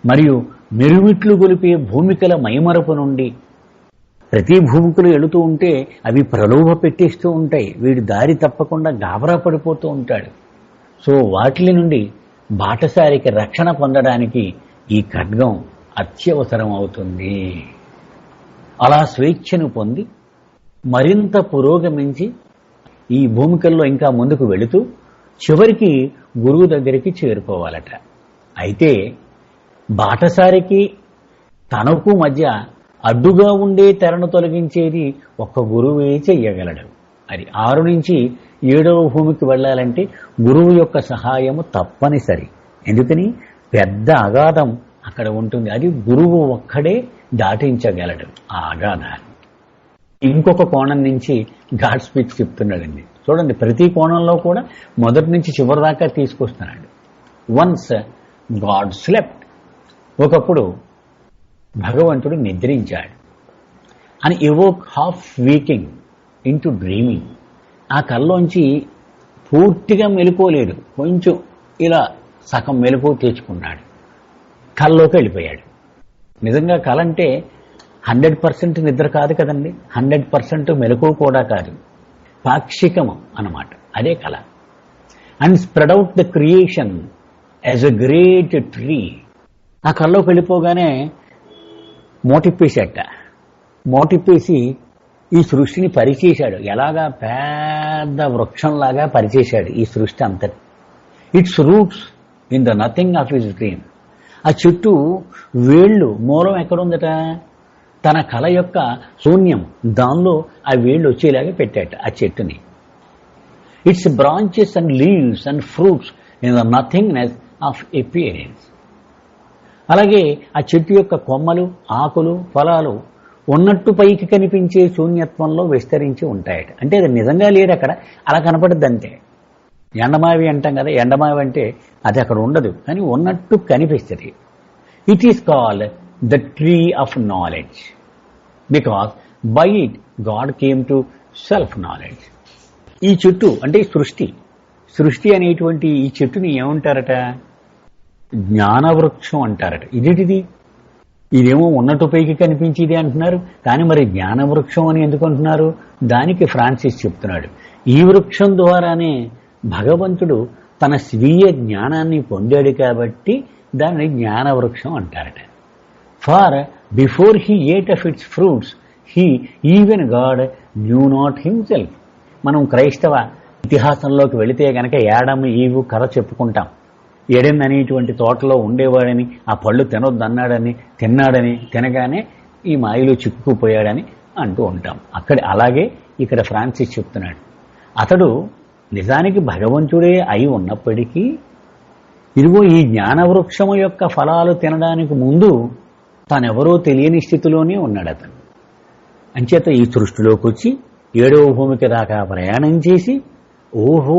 మరియు మెరువిట్లు గొలిపే భూమికల మైమరపు నుండి ప్రతి భూమికలు ఎడుతూ ఉంటే అవి ప్రలోభ పెట్టేస్తూ ఉంటాయి. వీడి దారి తప్పకుండా గాబరా పడిపోతూ ఉంటాడు. సో వాటి నుండి బాటసారికి రక్షణ పొందడానికి ఈ ఖడ్గం అత్యవసరం అవుతుంది. అలా స్వేచ్ఛను పొంది మరింత పురోగమించి ఈ భూమికల్లో ఇంకా ముందుకు వెళుతూ చివరికి గురువు దగ్గరికి చేరుకోవాలట. అయితే బాటసారికి తనకు మధ్య అడ్డుగా ఉండే తెరను తొలగించేది ఒక్క గురువే చెయ్యగలడు. అది 6 నుంచి 7వ భూమికి వెళ్ళాలంటే గురువు యొక్క సహాయము తప్పనిసరి. ఎందుకని పెద్ద అగాధం అక్కడ ఉంటుంది. అది గురువు ఒక్కడే దాటించగలడు ఆ అగాధాన్ని. ఇంకొక కోణం నుంచి గాడ్ స్పీచ్ చెప్తున్నాడండి. చూడండి, ప్రతి కోణంలో కూడా మొదటి నుంచి చివరి దాకా తీసుకొస్తున్నాడు. వన్స్ గాడ్ స్లెప్ట్, ఒకప్పుడు భగవంతుడు నిద్రించాడు. అని ఎవోక్ హాఫ్ వీకింగ్ ఇంటూ డ్రీమింగ్. ఆ కల్లోంచి పూర్తిగా మెలుకోలేడు, కొంచెం ఇలా సగం మెలకు తెచ్చుకున్నాడు, కల్లోకి వెళ్ళిపోయాడు. నిజంగా కల అంటే 100% నిద్ర కాదు కదండి, 100% మెలకు కూడా కాదు, పాక్షికము అన్నమాట. అదే కళ. And spread out the creation as a great tree. ఆ కల్లోకి వెళ్ళిపోగానే మోటిప్పేసి ఈ సృష్టిని పరిచేశాడు. ఎలాగా పెద్ద వృక్షంలాగా పరిచేశాడు ఈ సృష్టి అంతటి. It's roots in the nothing of his dream. ఆ చెట్టు వేళ్ళు మూలం ఎక్కడుందట? తన కళ యొక్క శూన్యం, దానిలో ఆ వేళ్ళు వచ్చేలాగా పెట్టాట ఆ చెట్టుని. It's branches and leaves and fruits in the nothingness of appearance. అలాగే ఆ చెట్టు యొక్క కొమ్మలు, ఆకులు, ఫలాలు ఉన్నట్టు పైకి కనిపించే శూన్యత్వంలో విస్తరించి ఉంటాయట. అంటే అది నిజంగా లేదు అక్కడ, అలా కనపడుద్ది అంతే. ఎండమావి అంటాం కదా, ఎండమావి అంటే అది అక్కడ ఉండదు, కానీ ఉన్నట్టు కనిపిస్తుంది. It is called the tree of knowledge because by it God came to self knowledge. ఈ చెట్టు అంటే సృష్టి అనేటువంటి ఈ చెట్టుని ఏమంటారట? జ్ఞానవృక్షం అంటారట. ఇదేమో ఉన్నట్టు పైకి కనిపించేది అంటున్నారు, కానీ మరి జ్ఞానవృక్షం అని ఎందుకు అంటున్నారు? దానికి ఫ్రాన్సిస్ చెప్తున్నాడు, ఈ వృక్షం ద్వారానే భగవంతుడు తన స్వీయ జ్ఞానాన్ని పొందాడు కాబట్టి దాన్ని జ్ఞానవృక్షం అంటారట. Far before he ate of its fruits he even God knew not himself. మనం క్రైస్తవ ఇతిహాసంలోకి వెళితే గనక యాడమ్ ఈవు కథ చెప్పుకుంటాం. ఎడెన్ అనేటువంటి తోటలో ఉండేవాడని, ఆ పళ్ళు తినొద్దన్నాడని, తిన్నాడని, తినగానే ఈ మాయలో చిక్కుకుపోయాడని అంటూ ఉంటాం. అలాగే ఇక్కడ ఫ్రాన్సిస్ చెప్తున్నాడు, అతడు నిజానికి భగవంతుడే అయి ఉన్నప్పటికీ ఇదిగో ఈ జ్ఞానవృక్షము యొక్క ఫలాలు తినడానికి ముందు తానెవరో తెలియని స్థితిలోనే ఉన్నాడు అతను. అంచేత ఈ సృష్టిలోకి వచ్చి 7వ భూమికి దాకా ప్రయాణం చేసి ఓహో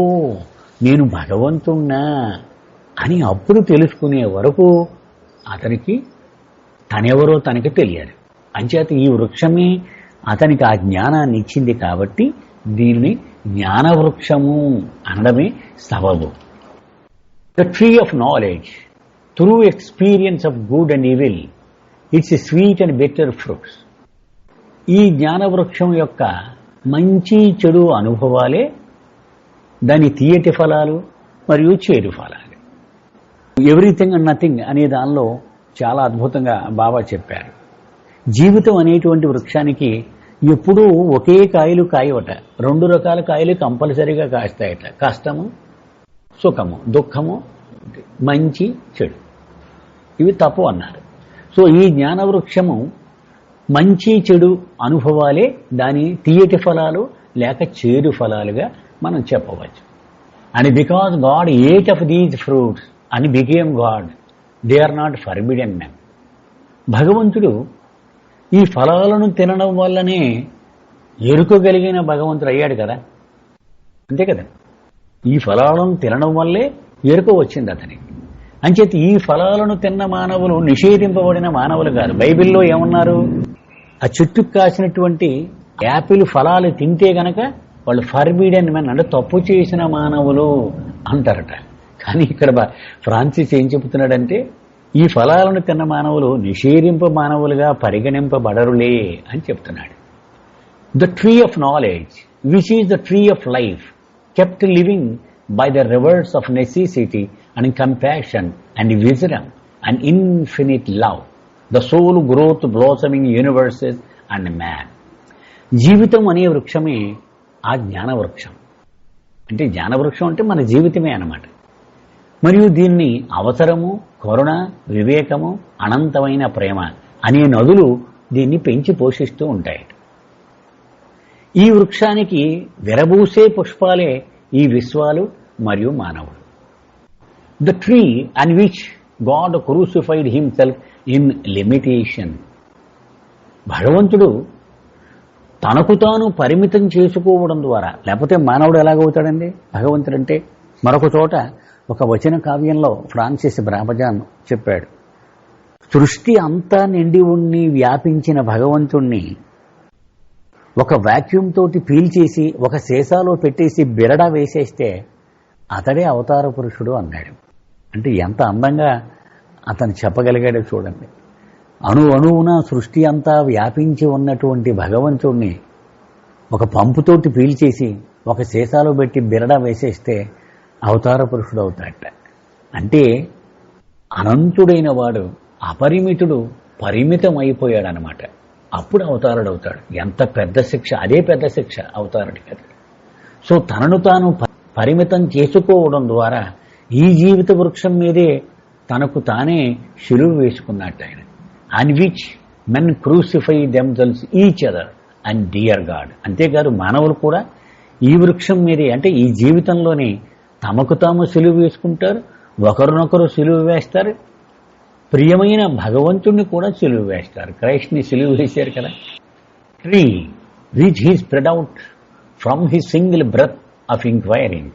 నేను భగవంతుణ్ణా అని అప్పుడు తెలుసుకునే వరకు అతనికి తనెవరో తనకి తెలియదు. అంచేత ఈ వృక్షమే అతనికి ఆ జ్ఞానాన్ని ఇచ్చింది కాబట్టి దీనిని జ్ఞానవృక్షము అనడమే సబబు. The tree of knowledge through experience of good and evil it's sweet and better fruits. ఈ జ్ఞానవృక్షం యొక్క మంచి చెడు అనుభవాలే దాని తీయటి ఫలాలు మరియు చేదు ఫలాలు. ఎవ్రీథింగ్ అండ్ నథింగ్ అనే దానిలో చాలా అద్భుతంగా బాబా చెప్పారు. జీవితం అనేటువంటి వృక్షానికి ఎప్పుడూ ఒకే కాయలు కాయవట, 2 రకాల కాయలు కంపల్సరీగా కాస్తాయట. కష్టము, సుఖము, దుఃఖము, మంచి చెడు, ఇవి తప్పు అన్నారు. సో ఈ జ్ఞానవృక్షము మంచి చెడు అనుభవాలే దాని తీయటి ఫలాలు లేక చేదు ఫలాలుగా మనం చెప్పవచ్చు. And because God ate of these fruits and became God, they are not forbidden men. భగవంతుడు ఈ ఫలాలను తినడం వల్లనే ఎరుకగలిగిన భగవంతుడు అయ్యాడు కదా, అంతే కదా. ఈ ఫలాలను తినడం వల్లే ఎరుక వచ్చింది అతనికి. అంచేత ఈ ఫలాలను తిన్న మానవులు నిషేధింపబడిన మానవులు కాదు. బైబిల్లో ఏమన్నారు? ఆ చెట్టుకు కాసినటువంటి యాపిల్ ఫలాలు తింటే గనక వాళ్ళు ఫర్బిడెన్ మెన్, అంటే తప్పు చేసిన మానవులు అంటారట. కానీ ఇక్కడ ఫ్రాన్సిస్ ఏం చెబుతున్నాడంటే ఈ ఫలాలను తిన్న మానవులు నిషేధింప మానవులుగా పరిగణింపబడరులే అని చెప్తున్నాడు. The tree of knowledge which is the tree of life kept living by the rivers of necessity and compassion and wisdom and infinite love, the soul growth blossoming universes and man. జీవితం అనే వృక్షమే ఆ జ్ఞాన వృక్షం. అంటే జ్ఞాన వృక్షం అంటే మన జీవితమే అన్నమాట. మరియు దీన్ని అవసరము, కరుణ, వివేకము, అనంతమైన ప్రేమ అనే నదులు దీన్ని పెంచి పోషిస్తూ ఉంటాయి. ఈ వృక్షానికి విరబూసే పుష్పాలే ఈ విశ్వాలు మరియు మానవుడు. The tree and which God crucified himself in limitation. భగవంతుడు తనకు తాను పరిమితం చేసుకోవడం ద్వారా, లేకపోతే మానవుడు ఎలాగవుతాడండి భగవంతుడు అంటే? మరొక చోట ఒక వచన కావ్యంలో ఫ్రాన్సిస్ బ్రాబజాన్ చెప్పాడు, సృష్టి అంతా నిండి ఉండి వ్యాపించిన భగవంతుణ్ణి ఒక వాక్యూమ్ తోటి పీల్చేసి ఒక సీసాలో పెట్టేసి బిరడా వేసేస్తే అతడే అవతార పురుషుడు అన్నాడు. అంటే ఎంత అందంగా అతను చెప్పగలిగాడో చూడండి. అణువున సృష్టి అంతా వ్యాపించి ఉన్నటువంటి భగవంతుణ్ణి ఒక పంపుతోటి పీల్చేసి ఒక సీసాలో పెట్టి బిరడా వేసేస్తే అవతార పురుషుడు అవుతాడట. అంటే అనంతుడైన వాడు అపరిమితుడు పరిమితం అయిపోయాడనమాట. అప్పుడు అవతారుడు అవుతాడు. ఎంత పెద్ద శిక్ష! అదే పెద్ద శిక్ష అవతారుడి కదా. సో తనను తాను పరిమితం చేసుకోవడం ద్వారా ఈ జీవిత వృక్షం మీదే తనకు తానే శిలువ వేసుకున్నట్టు ఆయన. And which men crucify themselves each other and dear God. అంతేకాదు మానవులు కూడా ఈ వృక్షం మీదే, అంటే ఈ జీవితంలోనే తమకు తాము శిలువ వేసుకుంటారు, ఒకరినొకరు శిలువ వేస్తారు, ప్రియమైన భగవంతుణ్ణి కూడా సిలువ వేస్తారు. క్రైస్ట్ని సిలువ వేశారు కదా. Tree which he spread out from his single breath of inquiring.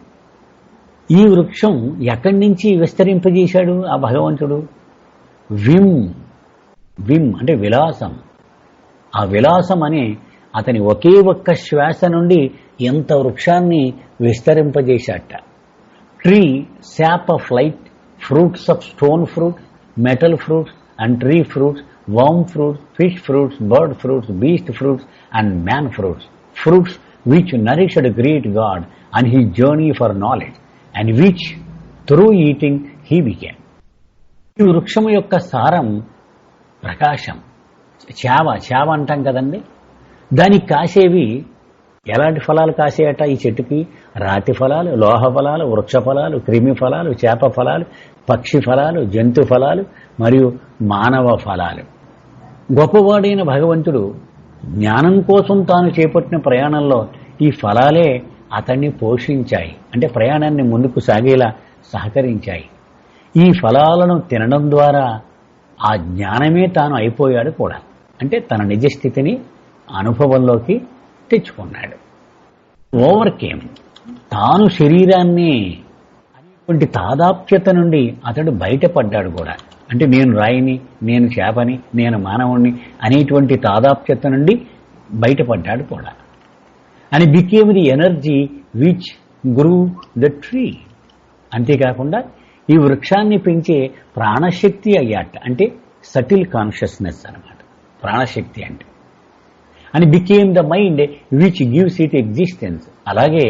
ఈ వృక్షం ఎక్కడి నుంచి విస్తరింపజేశాడు ఆ భగవంతుడు? విమ్ అంటే విలాసం. ఆ విలాసం అనే అతని ఒకే ఒక్క శ్వాస నుండి ఎంత వృక్షాన్ని విస్తరింపజేశాట. Tree sap of light, fruits of stone fruit, metal fruits and tree fruits, worm fruits, fish fruits, bird fruits, beast fruits and man fruits, fruits which nourished great God on his journey for knowledge and which through eating he became. ఈ వృక్షం యొక్క సారం ప్రకాశం. చావ అంటాం కదండి. దానికి కాసేవి ఎలాంటి ఫలాలు కాసేయట ఈ చెట్టుకి? రాతి ఫలాలు, లోహ ఫలాలు, వృక్ష ఫలాలు, క్రిమి ఫలాలు, చేప ఫలాలు, పక్షి ఫలాలు, జంతు ఫలాలు మరియు మానవ ఫలాలు. గొప్పవాడైన భగవంతుడు జ్ఞానం కోసం తాను చేపట్టిన ప్రయాణంలో ఈ ఫలాలే అతన్ని పోషించాయి, అంటే ప్రయాణాన్ని ముందుకు సాగేలా సహకరించాయి. ఈ ఫలాలను తినడం ద్వారా ఆ జ్ఞానమే తాను అయిపోయాడు కూడా, అంటే తన నిజస్థితిని అనుభవంలోకి తెచ్చుకున్నాడు. ఓవర్కేమ్, తాను శరీరాన్ని అనేటువంటి తాదాప్యత నుండి అతడు బయటపడ్డాడు కూడా. అంటే నేను రాయిని, నేను చేపని, నేను మానవుణ్ణి అనేటువంటి తాదాప్యత నుండి బయటపడ్డాడు కూడా. అని became the energy which grew the tree. అంతేకాకుండా ఈ వృక్షాన్ని పెంచే ప్రాణశక్తి అయ్యాట, అంటే సటిల్ కాన్షియస్నెస్ అన్నమాట ప్రాణశక్తి అంటే. అని became the mind which gives it existence. అలాగే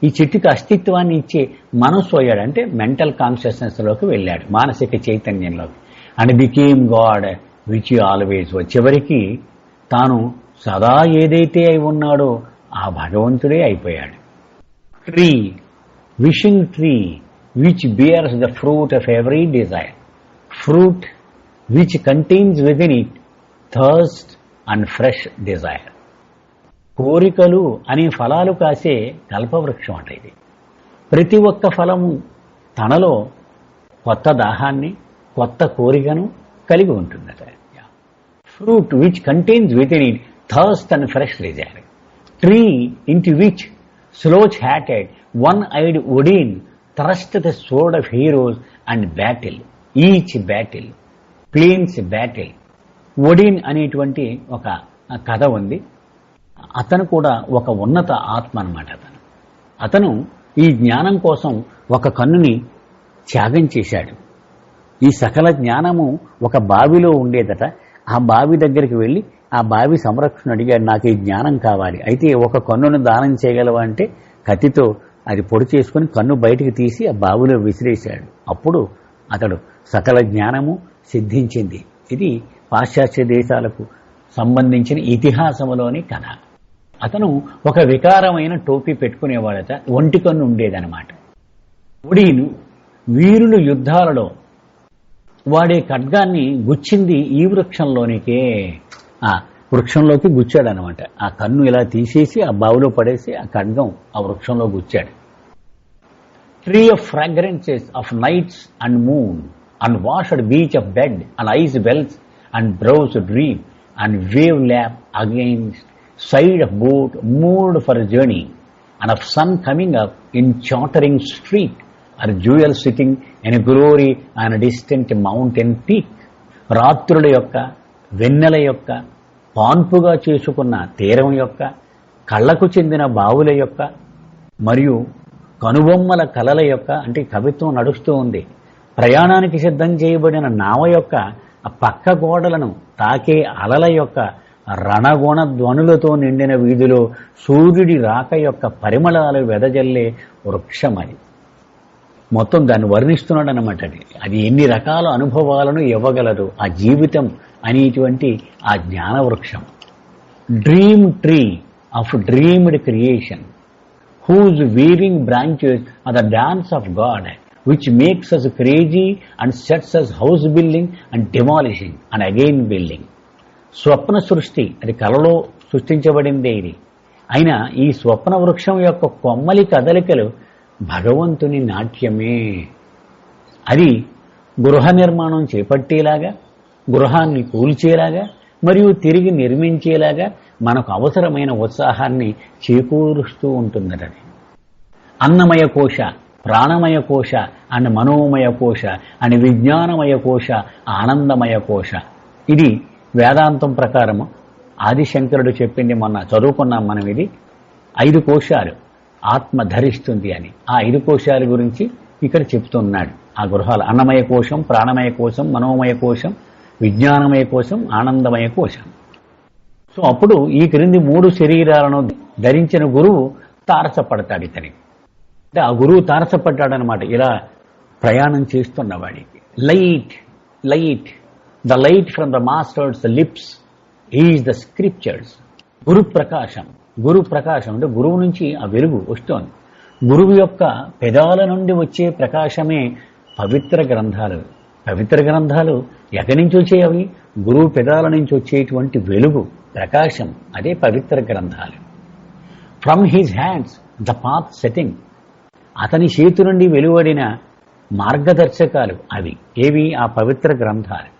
ఈ చెట్టుకి అస్తిత్వాన్ని ఇచ్చే మనస్సు అయ్యాడు, అంటే మెంటల్ కాన్షియస్నెస్లోకి వెళ్ళాడు, మానసిక చైతన్యంలోకి. And became god which always. చివరికి తాను సదా ఏదైతే అయి ఉన్నాడో ఆ భగవంతుడే అయిపోయాడు. Tree, wishing tree which bears the fruit of every desire, fruit which contains within it thirst and fresh desire. కోరికలు అనే ఫలాలు కాసే కల్పవృక్షం అంట ఇది. ప్రతి ఒక్క ఫలము తనలో కొత్త దాహాన్ని, కొత్త కోరికను కలిగి ఉంటుందట. fruit which contains within it thirst and fresh desire. Tree into which slouch-hatted, one-eyed Odin thrust the sword of heroes and battle. Each battle, plains battle. Odin అనేటువంటి ఒక కథ ఉంది. అతను కూడా ఒక ఉన్నత ఆత్మ అన్నమాట. అతను ఈ జ్ఞానం కోసం ఒక కన్నుని త్యాగం చేశాడు. ఈ సకల జ్ఞానము ఒక బావిలో ఉండేదట. ఆ బావి దగ్గరికి వెళ్ళి ఆ బావి సంరక్షణ అడిగాడు, నాకు ఈ జ్ఞానం కావాలి, అయితే ఒక కన్నును దానం చేయగలవా అంటే కత్తితో అది పొడి చేసుకుని కన్ను బయటికి తీసి ఆ బావిలో విసిరేశాడు. అప్పుడు అతడు సకల జ్ఞానము సిద్ధించింది. ఇది పాశ్చాత్య దేశాలకు సంబంధించిన ఇతిహాసంలోని కథ. అతను ఒక వికారమైన టోపీ పెట్టుకునేవాడట, ఒంటి కన్ను ఉండేదన్నమాట. ఒడిను వీరులు యుద్ధాలలో వాడే ఖడ్గాన్ని గుచ్చింది ఈ వృక్షంలోనికే. ఆ వృక్షంలోకి గుచ్చాడనమాట. ఆ కన్ను ఇలా తీసేసి ఆ బావిలో పడేసి ఆ ఖడ్గం ఆ వృక్షంలో గుచ్చాడు. Tree of fragrances of nights and moon and washed beach of bed and eyes wells and brows dream and wave lap against side of boat moved for a journey, and of sun coming up in chattering street, or jewel sitting in a glory on a distant mountain peak. రాత్రుల యొక్క వెన్నెల యొక్క పాన్పుగా చేసుకున్న తీరం యొక్క కళ్ళకు చెందిన బావుల యొక్క మరియు కనుబొమ్మల కలల యొక్క అంటే కవిత్వం నడుస్తూ ఉంది. ప్రయాణానికి సిద్ధం చేయబడిన నావ యొక్క పక్క గోడలను తాకే అలల యొక్క రణగుణ ధ్వనులతో నిండిన వీధిలో సూర్యుడి రాక యొక్క పరిమళాలు వెదజల్లే వృక్షం అది. మొత్తం దాన్ని వర్ణిస్తున్నాడు అన్నమాట. అది ఎన్ని రకాల అనుభవాలను ఇవ్వగలదు ఆ జీవితం అనేటువంటి ఆ జ్ఞాన వృక్షం. Dream tree of dreamed creation whose weaving branches are the dance of God which makes us crazy and sets us house building and demolishing and again building. స్వప్న సృష్టి, అది కలలో సృష్టించబడిందే ఇది. అయినా ఈ స్వప్న వృక్షం యొక్క కొమ్మలి కదలికలు భగవంతుని నాట్యమే. అది గృహ నిర్మాణం చేపట్టేలాగా, గృహాన్ని కూల్చేలాగా మరియు తిరిగి నిర్మించేలాగా మనకు అవసరమైన ఉత్సాహాన్ని చేకూరుస్తూ ఉంటుందటది. అన్నమయ కోశ, ప్రాణమయ కోశ అండ్ మనోమయ కోశ అండ్ విజ్ఞానమయ కోశ, ఆనందమయ కోశ. ఇది వేదాంతం ప్రకారము ఆదిశంకరుడు చెప్పింది, మొన్న చదువుకున్నాం మనం. ఇది 5 కోశాలు ఆత్మ ధరిస్తుంది అని. ఆ 5 కోశాల గురించి ఇక్కడ చెప్తున్నాడు. ఆ గృహాలు అన్నమయ కోశం, ప్రాణమయ కోశం, మనోమయ కోశం, విజ్ఞానమయ కోశం, ఆనందమయ కోశం. సో అప్పుడు ఈ క్రింది 3 శరీరాలను ధరించిన గురువు తారసపడతాడు ఇతని. అంటే ఆ గురువు తారసపడ్డాడనమాట ఇలా ప్రయాణం చేస్తున్న వాడికి. Light light the light from the master's lips is the scriptures. గురు ప్రకాశం, గురు ప్రకాశం అంటే గురువు నుంచి ఆ వెలుగు వస్తోంది. గురువు యొక్క పెదాల నుండి వచ్చే ప్రకాశమే పవిత్ర గ్రంథాలు. పవిత్ర గ్రంథాలు ఎక్కడి నుంచి వచ్చేవి? గురువు పెదాల నుంచి వచ్చేటువంటి వెలుగు, ప్రకాశం, అదే పవిత్ర గ్రంథాలు. From his hands the path setting, అతని చేతి నుండి వెలువడిన మార్గదర్శకాలు అవి. ఏవి? ఆ పవిత్ర గ్రంథాలు.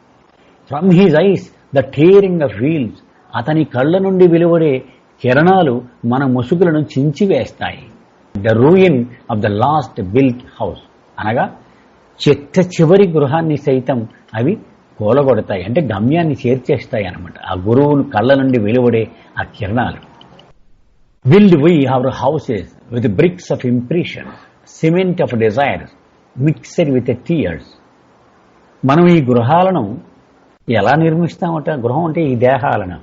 From his eyes the tearing of veils, అతని కళ్ళ నుండి వెలువడే కిరణాలు మన ముసుగులను చించివేస్తాయి. The ruin of the last built house, అనగా చిట్ట చివరి గృహాన్ని సైతం అవి కూలగొడతాయి, అంటే గమ్యాన్ని చేర్చేస్తాయి అన్నమాట. ఆ గురువును కళ్ళ నుండి వెలువడే ఆ కిరణాలు. Build we our houses with bricks of impression, cement of desires mixed with tears. మనం ఈ గృహాలను ఎలా నిర్మిస్తామట? గృహం అంటే ఈ దేహాలను,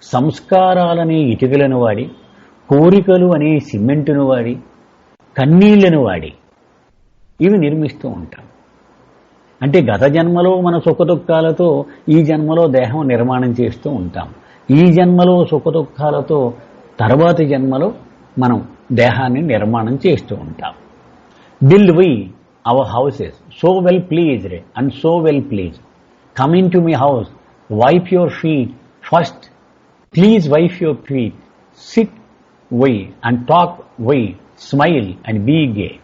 సంస్కారాలనే ఇటుకలను వాడి, కోరికలు అనే సిమెంటును వాడి, కన్నీళ్లను వాడి ఇవి నిర్మిస్తూ ఉంటాం. అంటే గత జన్మలో మన సుఖదుఖాలతో ఈ జన్మలో దేహం నిర్మాణం చేస్తూ ఉంటాం. ఈ జన్మలో సుఖదుఖాలతో తర్వాతి జన్మలో మనం దేహాన్ని నిర్మాణం చేస్తూ ఉంటాం. Build we our houses so well pleased and so well pleased. Come into my house, wipe your feet first. Please wipe your feet. Sit way and talk way. Smile and be gay.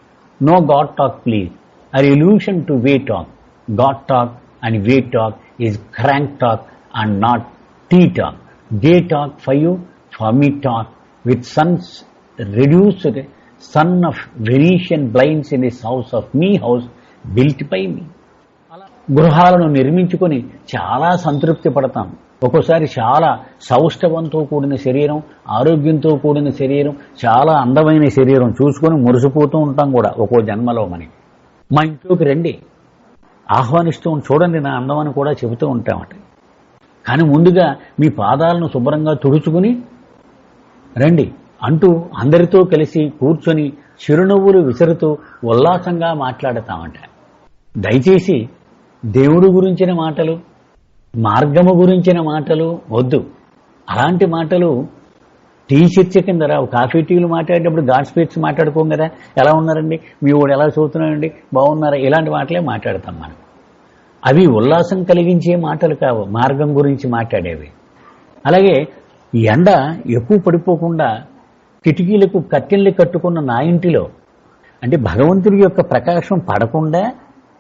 No God talk please. An illusion to way talk. God talk and way talk is crank talk and not tea talk. They talk for you, for me talk. With sons reduced, son of Venetian blinds in his house of me house built by me. గృహాలను నిర్మించుకొని చాలా సంతృప్తి పడతాం. ఒక్కోసారి చాలా సౌష్ఠవంతో కూడిన శరీరం, ఆరోగ్యంతో కూడిన శరీరం, చాలా అందమైన శరీరం చూసుకొని మురిసిపోతూ ఉంటాం కూడా ఒక్కో జన్మలో మనకి. మా ఇంట్లోకి రండి, ఆహ్వానిస్తూ చూడండి నా అందం అని కూడా చెబుతూ ఉంటామట. కానీ ముందుగా మీ పాదాలను శుభ్రంగా తుడుచుకుని రండి అంటూ అందరితో కలిసి కూర్చొని చిరునవ్వులు విసురుతూ ఉల్లాసంగా మాట్లాడతామట. దయచేసి దేవుడు గురించిన మాటలు, మార్గము గురించిన మాటలు వద్దు. అలాంటి మాటలు టీ చర్చ కింద రావు. కాఫీ టీలు మాట్లాడేటప్పుడు గాడ్ స్పీచ్ మాట్లాడుకోం కదా, ఎలా ఉన్నారండి, మీ వాడు ఎలా చదువుతున్నారండి, బాగున్నారా, ఇలాంటి మాటలే మాట్లాడతాం మనం. అవి ఉల్లాసం కలిగించే మాటలు కావు, మార్గం గురించి మాట్లాడేవి. అలాగే ఎండ ఎక్కువ పడిపోకుండా కిటికీలకు కట్టెల్ని కట్టుకున్న నా ఇంటిలో, అంటే భగవంతుడి యొక్క ప్రకాశం పడకుండా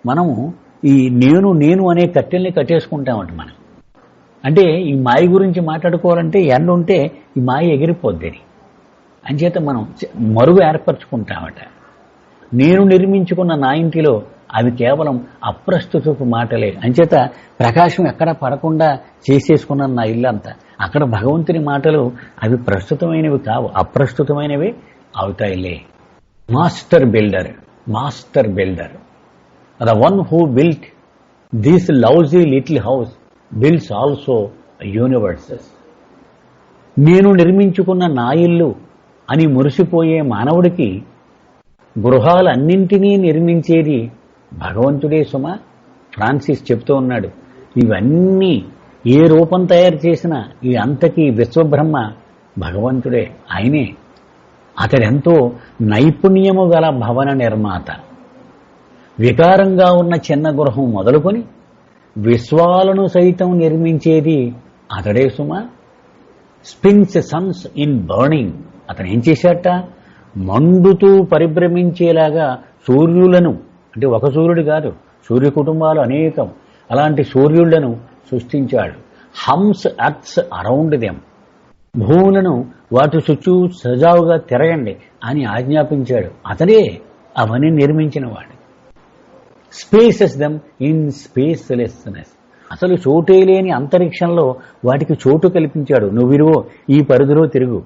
మనము ఈ నేను అనే కట్టెల్ని కట్టేసుకుంటామట మనం. అంటే ఈ మాయ గురించి మాట్లాడుకోవాలంటే ఎండ ఉంటే ఈ మాయ ఎగిరిపోద్ది. అంచేత మనం మరుగు ఏర్పరచుకుంటామట. నేను నిర్మించుకున్న నా ఇంటిలో అవి కేవలం అప్రస్తుతపు మాటలే. అంచేత ప్రకాశం ఎక్కడ పడకుండా చేసేసుకున్న నా ఇల్లు అంతా. అక్కడ భగవంతుని మాటలు అవి ప్రస్తుతమైనవి కావు, అప్రస్తుతమైనవి అవుతాయిలే. Master builder, master builder, the one who built this lousy little house builds also universes. నేను నిర్మించుకున్న నా ఇల్లు అని మురిసిపోయే మానవుడికి గృహాలన్నింటినీ నిర్మించేది భగవంతుడే సుమ. ఫ్రాన్సిస్ చెప్తూ ఉన్నాడు, ఇవన్నీ ఏ రూపం తయారు చేసినా ఈ అంతకీ విశ్వబ్రహ్మ భగవంతుడే, ఆయనే. అతడెంతో నైపుణ్యము గల భవన నిర్మాత. వికారంగా ఉన్న చిన్న గృహం మొదలుకొని విశ్వాలను సైతం నిర్మించేది అతడే Suma. Spins Sons in burning, అతను ఏం చేశాట, మండుతూ పరిభ్రమించేలాగా సూర్యులను, అంటే ఒక సూర్యుడు కాదు, సూర్య కుటుంబాలు అనేకం, అలాంటి సూర్యుళ్లను సృష్టించాడు. హమ్స్ అర్త్స్ అరౌండ్ దెమ్, భూములను వాటి చుట్టూ సజావుగా తిరగండి అని ఆజ్ఞాపించాడు. అతడే అవన్నీ నిర్మించిన వాడు. స్పేసెస్ దెమ్ ఇన్ స్పేస్లెస్నెస్, అసలు చోటే లేని అంతరిక్షంలో వాటికి చోటు కల్పించాడు. నువ్విరువో ఈ పరిధిలో తిరుగు,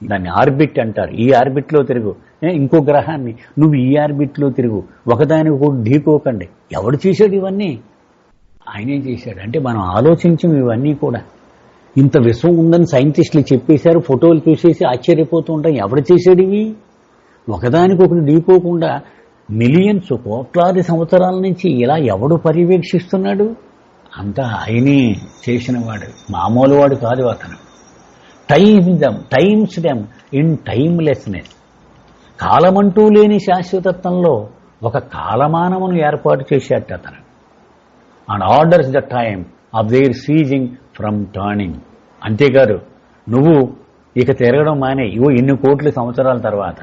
దాన్ని ఆర్బిట్ అంటారు, ఈ ఆర్బిట్లో తిరుగు. ఇంకో గ్రహాన్ని నువ్వు ఈ ఆర్బిట్లో తిరుగు, ఒకదానికి కూడా ఢీకోకండి. ఎవడు చేశాడు ఇవన్నీ? ఆయనే చేశాడు. అంటే మనం ఆలోచించం ఇవన్నీ కూడా. ఇంత విశ్వం ఉందని సైంటిస్టులు చెప్పేశారు, ఫోటోలు చూసేసి ఆశ్చర్యపోతూ ఉంటాం. ఎవడు చేశాడు ఇవి? ఒకదానికొకటి ఢీకోకుండా మిలియన్స్, కోట్లాది సంవత్సరాల నుంచి ఇలా ఎవడు పర్యవేక్షిస్తున్నాడు? అంతా ఆయనే చేసినవాడు, మామూలు వాడు కాదు అతను. టైమ్స్ దెమ్ ఇన్ టైమ్లెస్నెస్, కాలమంటూ లేని శాశ్వతత్వంలో ఒక కాలమానమును ఏర్పాటు చేశాడు అతను. And orders the time of their seizing from turning. అంతేకాదు, నువ్వు ఇక తిరగడం మానే, ఇవో ఇన్ని కోట్ల సంవత్సరాల తర్వాత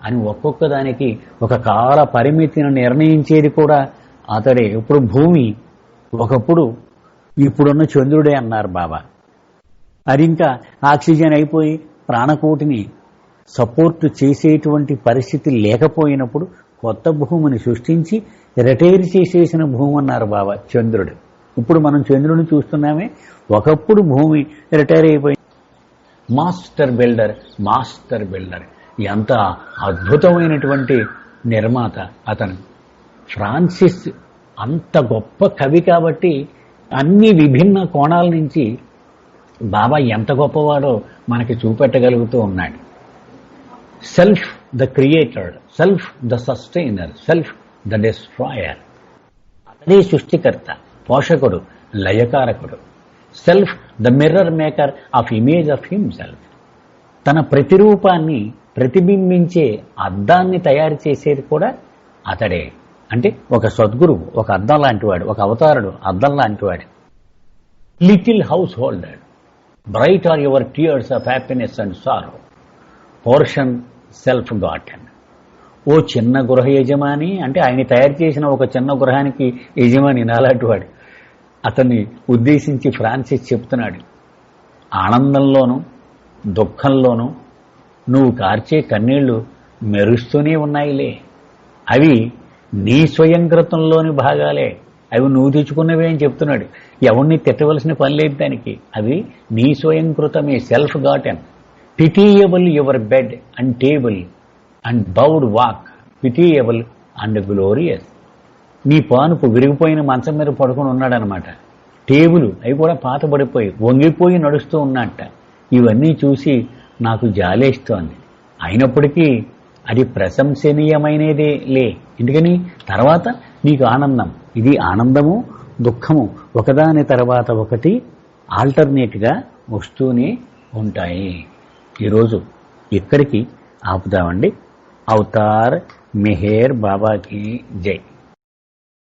అని ఒక్కొక్క దానికి ఒక కాల పరిమితిని నిర్ణయించేది కూడా అతడే. ఇప్పుడు భూమి ఒకప్పుడు ఇప్పుడున్న చంద్రుడే అన్నారు బాబా. అది ఇంకా ఆక్సిజన్ అయిపోయి ప్రాణకోటిని సపోర్ట్ చేసేటువంటి పరిస్థితి లేకపోయినప్పుడు కొత్త భూమిని సృష్టించి రిటైర్ చేసేసిన భూమి అన్నారు బాబా చంద్రుడు. ఇప్పుడు మనం చంద్రుడిని చూస్తున్నామే, ఒకప్పుడు భూమి రిటైర్ అయిపోయి. మాస్టర్ బిల్డర్, మాస్టర్ బిల్డర్, ఎంత అద్భుతమైనటువంటి నిర్మాత అతను. ఫ్రాన్సిస్ అంత గొప్ప కవి కాబట్టి అన్ని విభిన్న కోణాల నుంచి బాబా ఎంత గొప్పవాడో మనకి చూపెట్టగలుగుతూ ఉన్నాడు. Self the creator, self the sustainer, self the destroyer. అతడే సృష్టికర్త, పోషకుడు, లయకారకుడు. Self the mirror maker of image of himself. తన ప్రతిరూపాన్ని ప్రతిబింబించే అద్దాన్ని తయారు చేసేది కూడా అతడే. అంటే ఒక సద్గురువు, ఒక అద్దం లాంటివాడు, ఒక అవతారుడు, అద్దం లాంటివాడు. Little house holder, bright are your tears of happiness and sorrow, portion self gotten. ఓ చిన్న గృహ యజమాని, అంటే ఆయన తయారు చేసిన ఒక చిన్న గృహానికి యజమాని నాలాంటివాడు. అతన్ని ఉద్దేశించి ఫ్రాన్సిస్ చెప్తున్నాడు, ఆనందంలోనూ దుఃఖంలోనూ నువ్వు కార్చే కన్నీళ్లు మెరుస్తూనే ఉన్నాయిలే. అవి నీ స్వయంకృతంలోని భాగాలే, అవి నువ్వు తెచ్చుకున్నవే అని చెప్తున్నాడు. ఎవరిని తిట్టవలసిన పని లేదు దానికి, అవి నీ స్వయంకృతమే, self gotten. Pitiable your bed and table and bowed walk, pitiable and glorious. నీ పానుపు విరిగిపోయిన మంచం మీద పడుకుని ఉన్నాడనమాట. టేబుల్ అవి కూడా పాతబడిపోయి వంగిపోయి నడుస్తూ ఉన్నట్ట. ఇవన్నీ చూసి నాకు జాలేస్తోంది. అయినప్పటికీ అది ప్రశంసనీయమైనదే లే. ఎందుకని తర్వాత నీకు ఆనందం, ఇది ఆనందము దుఃఖము ఒకదాని తర్వాత ఒకటి ఆల్టర్నేట్గా వస్తూనే ఉంటాయి. ఈరోజు ఇక్కడికి ఆపుదామండి. అవతార్ మెహర్ బాబాకి జై.